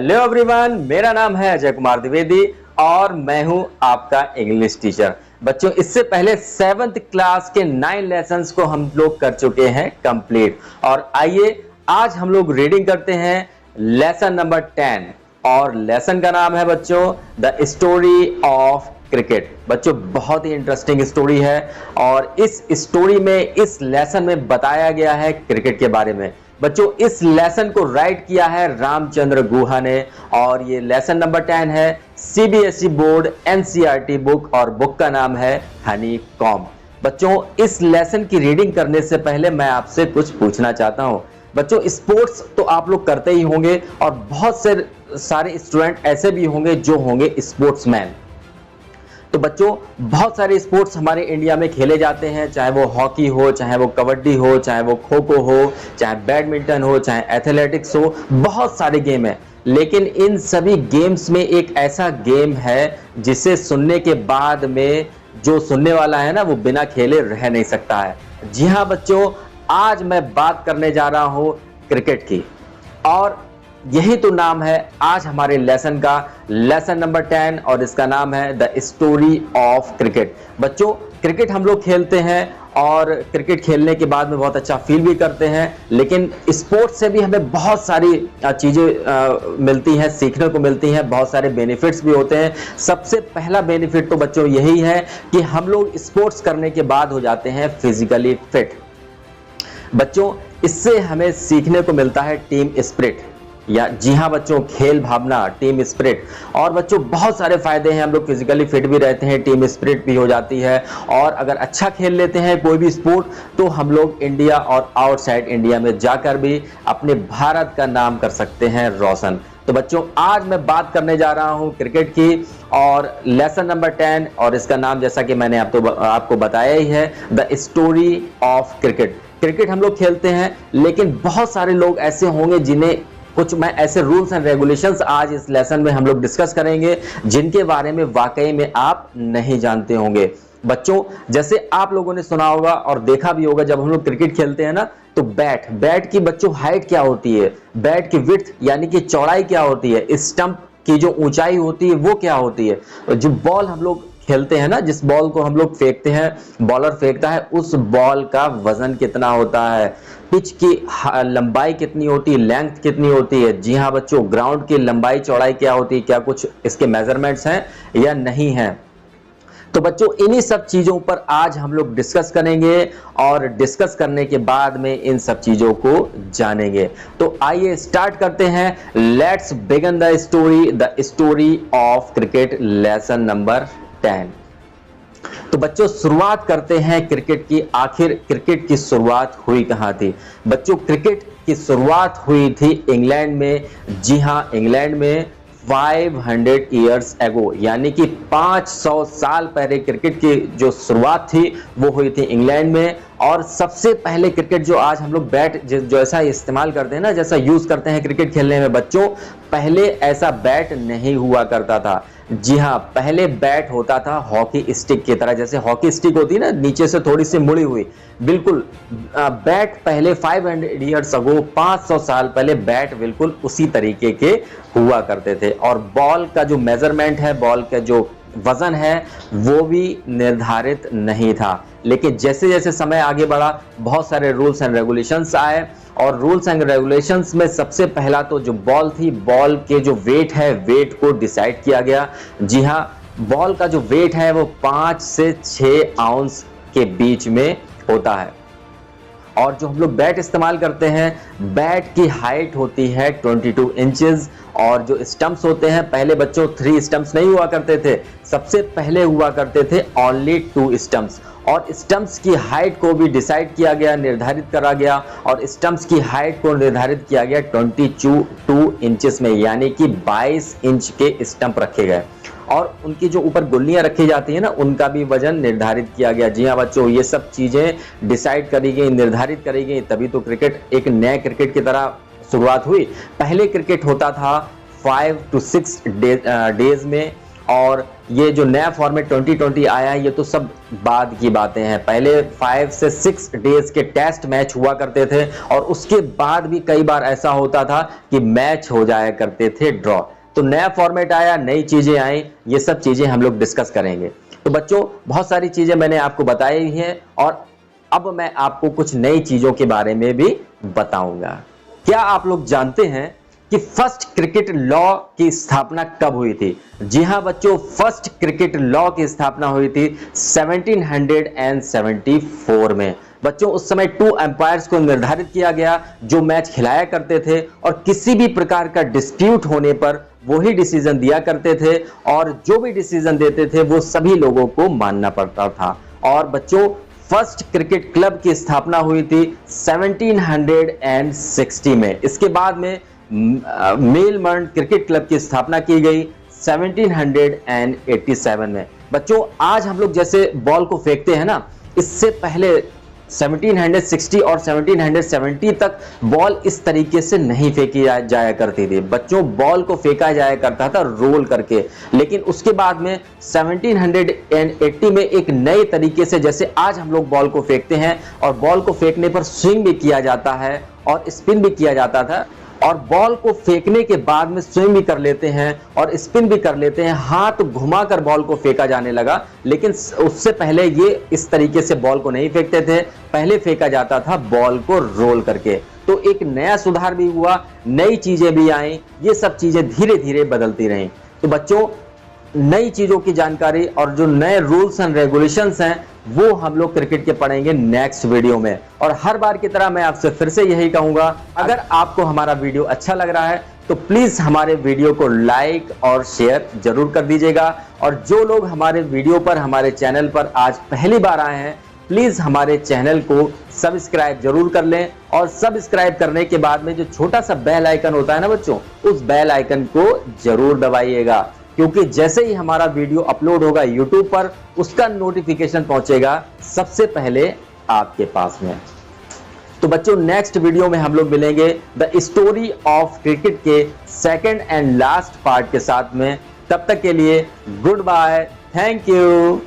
Hello everyone, मेरा नाम है अजय कुमार द्विवेदी और मैं हूं आपका इंग्लिश टीचर। बच्चों, इससे पहले 7th क्लास के 9 लेसन्स को हम लोग कर चुके हैं कंप्लीट। और आइए आज हम लोग रीडिंग करते हैं लेसन नंबर 10 और लेसन का नाम है बच्चों द स्टोरी ऑफ क्रिकेट। बच्चों, बहुत ही इंटरेस्टिंग स्टोरी है और इस स्टोरी में, इस लेसन में बताया गया है क्रिकेट के बारे में। बच्चों, इस लेसन को राइट किया है रामचंद्र गुहा ने और ये लेसन नंबर 10 है सीबीएसई बोर्ड एनसीईआरटी बुक और बुक का नाम है हनीकॉम्ब। बच्चों, इस लेसन की रीडिंग करने से पहले मैं आपसे कुछ पूछना चाहता हूं। बच्चों, स्पोर्ट्स तो आप लोग करते ही होंगे और बहुत से सारे स्टूडेंट ऐसे भी होंगे जो होंगे स्पोर्ट्समैन। तो बच्चों, बहुत सारे स्पोर्ट्स हमारे इंडिया में खेले जाते हैं, चाहे वो हॉकी हो, चाहे वो कबड्डी हो, चाहे वो खो खो हो, चाहे बैडमिंटन हो, चाहे एथलेटिक्स हो, बहुत सारे गेम हैं। लेकिन इन सभी गेम्स में एक ऐसा गेम है जिसे सुनने के बाद में जो सुनने वाला है ना, वो बिना खेले रह नहीं सकता है। जी हाँ बच्चों, आज मैं बात करने जा रहा हूं क्रिकेट की और यही तो नाम है आज हमारे लेसन का, लेसन नंबर 10 और इसका नाम है द स्टोरी ऑफ क्रिकेट। बच्चों, क्रिकेट हम लोग खेलते हैं और क्रिकेट खेलने के बाद में बहुत अच्छा फील भी करते हैं, लेकिन स्पोर्ट्स से भी हमें बहुत सारी चीज़ें मिलती हैं, सीखने को मिलती हैं, बहुत सारे बेनिफिट्स भी होते हैं। सबसे पहला बेनिफिट तो बच्चों यही है कि हम लोग स्पोर्ट्स करने के बाद हो जाते हैं फिजिकली फिट। बच्चों, इससे हमें सीखने को मिलता है टीम स्पिरिट, या जी हाँ बच्चों, खेल भावना, टीम स्पिरिट। और बच्चों, बहुत सारे फायदे हैं, हम लोग फिजिकली फिट भी रहते हैं, टीम स्पिरिट भी हो जाती है और अगर अच्छा खेल लेते हैं कोई भी स्पोर्ट तो हम लोग इंडिया और आउटसाइड इंडिया में जाकर भी अपने भारत का नाम कर सकते हैं रोशन। तो बच्चों, आज मैं बात करने जा रहा हूं क्रिकेट की और लेसन नंबर 10 और इसका नाम जैसा कि मैंने आपको बताया ही है the story of cricket. Cricket हम लोग खेलते हैं, लेकिन बहुत सारे लोग ऐसे होंगे जिन्हें कुछ मैं ऐसे रूल्स एंड रेगुलेशंस आज इस लेसन में हम लोग डिस्कस करेंगे जिनके बारे में वाकई में आप नहीं जानते होंगे। बच्चों, जैसे आप लोगों ने सुना होगा और देखा भी होगा, जब हम लोग क्रिकेट खेलते हैं ना तो बैट की बच्चों हाइट क्या होती है, बैट की विड्थ यानी कि चौड़ाई क्या होती है, स्टंप की जो ऊंचाई होती है वो क्या होती है, जो बॉल हम लोग खेलते हैं ना, जिस बॉल को हम लोग फेंकते हैं, बॉलर फेंकता है, उस बॉल का वजन कितना होता है, पिच की लंबाई कितनी होती है, लेंथ कितनी होती है। जी हाँ बच्चों, ग्राउंड की लंबाई चौड़ाई क्या होती है, क्या कुछ इसके मेजरमेंट्स हैं या नहीं हैं। तो बच्चों, इन्हीं सब चीजों पर आज हम लोग डिस्कस करेंगे और डिस्कस करने के बाद में इन सब चीजों को जानेंगे। तो आइए स्टार्ट करते हैं। Let's begin the story of cricket lesson number 10। तो बच्चों, शुरुआत करते हैं क्रिकेट की। आखिर क्रिकेट की शुरुआत हुई कहां थी? बच्चों, क्रिकेट की शुरुआत हुई थी इंग्लैंड में। जी हां, इंग्लैंड में 500 ईयर्स एगो, यानी कि 500 साल पहले क्रिकेट की जो शुरुआत थी वो हुई थी इंग्लैंड में। और सबसे पहले क्रिकेट जो आज हम लोग बैट जैसा इस्तेमाल करते हैं ना, जैसा यूज करते हैं क्रिकेट खेलने में, बच्चों पहले ऐसा बैट नहीं हुआ करता था। जी हाँ, पहले बैट होता था हॉकी स्टिक की तरह, जैसे हॉकी स्टिक होती है ना, नीचे से थोड़ी सी मुड़ी हुई, बिल्कुल बैट पहले 500 ईयर्स अगो, 500 साल पहले बैट बिल्कुल उसी तरीके के हुआ करते थे। और बॉल का जो मेजरमेंट है, बॉल का जो वजन है, वो भी निर्धारित नहीं था। लेकिन जैसे जैसे समय आगे बढ़ा, बहुत सारे रूल्स एंड रेगुलेशंस आए और रूल्स एंड रेगुलेशंस में सबसे पहला तो जो बॉल थी, बॉल के जो वेट है, वेट को डिसाइड किया गया। जी हाँ, बॉल का जो वेट है वो 5 से 6 आउंस के बीच में होता है। और जो हम लोग बैट इस्तेमाल करते हैं, बैट की हाइट होती है 22 इंचेस और जो स्टंप्स होते हैं, पहले बच्चों 3 स्टंप्स नहीं हुआ करते थे, सबसे पहले हुआ करते थे ओनली 2 स्टंप्स। और स्टंप्स की हाइट को भी डिसाइड किया गया, निर्धारित करा गया और स्टंप्स की हाइट को निर्धारित किया गया 22 इंचेस में, यानी कि 22 इंच के स्टंप रखे गए। और उनकी जो ऊपर गुल्लियां रखी जाती है ना, उनका भी वजन निर्धारित किया गया। जी हाँ बच्चों, ये सब चीजें डिसाइड करी गई, निर्धारित करी गई, तभी तो क्रिकेट एक नए क्रिकेट की तरह शुरुआत हुई। पहले क्रिकेट होता था 5 to 6 डेज में और ये जो नया फॉर्मेट 2020 आया है ये तो सब बाद की बातें हैं। पहले 5 से 6 डेज के टेस्ट मैच हुआ करते थे और उसके बाद भी कई बार ऐसा होता था कि मैच हो जाया करते थे ड्रॉ। तो नया फॉर्मेट आया, नई चीजें आई, ये सब चीजें हम लोग डिस्कस करेंगे। तो बच्चों बहुत सारी चीजें मैंने आपको बताई हैं और अब मैं आपको कुछ नई चीजों के बारे में भी बताऊंगा। क्या आप लोग जानते हैं कि फर्स्ट क्रिकेट लॉ की स्थापना कब हुई थी? जी हां बच्चों, फर्स्ट क्रिकेट लॉ की स्थापना हुई थी 1774 में। बच्चों उस समय 2 एम्पायर्स को निर्धारित किया गया जो मैच खिलाया करते थे और किसी भी प्रकार का डिस्प्यूट होने पर वही डिसीजन दिया करते थे और जो भी डिसीजन देते थे वो सभी लोगों को मानना पड़ता था। और बच्चों फर्स्ट क्रिकेट क्लब की स्थापना हुई थी 1760 में। इसके बाद में मेलबर्न क्रिकेट क्लब की स्थापना की गई 1787 में। बच्चों आज हम लोग जैसे बॉल को फेंकते हैं ना, इससे पहले 1760 और 1770 तक बॉल इस तरीके से नहीं फेंकी जाया करती थी। बच्चों बॉल को फेंका जाया करता था रोल करके, लेकिन उसके बाद में 1780 में एक नए तरीके से, जैसे आज हम लोग बॉल को फेंकते हैं और बॉल को फेंकने पर स्विंग भी किया जाता है और स्पिन भी किया जाता था और बॉल को फेंकने के बाद में स्विंग भी कर लेते हैं और स्पिन भी कर लेते हैं, हाथ घुमाकर बॉल को फेंका जाने लगा। लेकिन उससे पहले ये इस तरीके से बॉल को नहीं फेंकते थे, पहले फेंका जाता था बॉल को रोल करके। तो एक नया सुधार भी हुआ, नई चीजें भी आई, ये सब चीजें धीरे धीरे बदलती रहीं। तो बच्चों नई चीजों की जानकारी और जो नए रूल्स एंड रेगुलेशंस हैं वो हम लोग क्रिकेट के पढ़ेंगे नेक्स्ट वीडियो में। और हर बार की तरह मैं आपसे फिर से यही कहूंगा, अगर आपको हमारा वीडियो अच्छा लग रहा है तो प्लीज हमारे वीडियो को लाइक और शेयर जरूर कर दीजिएगा। और जो लोग हमारे वीडियो पर, हमारे चैनल पर आज पहली बार आए हैं, प्लीज हमारे चैनल को सब्सक्राइब जरूर कर लें और सब्सक्राइब करने के बाद में जो छोटा सा बेल आइकन होता है ना बच्चों, उस बेल आइकन को जरूर दबाइएगा, क्योंकि जैसे ही हमारा वीडियो अपलोड होगा YouTube पर, उसका नोटिफिकेशन पहुंचेगा सबसे पहले आपके पास में। तो बच्चों नेक्स्ट वीडियो में हम लोग मिलेंगे द स्टोरी ऑफ क्रिकेट के सेकंड एंड लास्ट पार्ट के साथ में। तब तक के लिए गुड बाय, थैंक यू।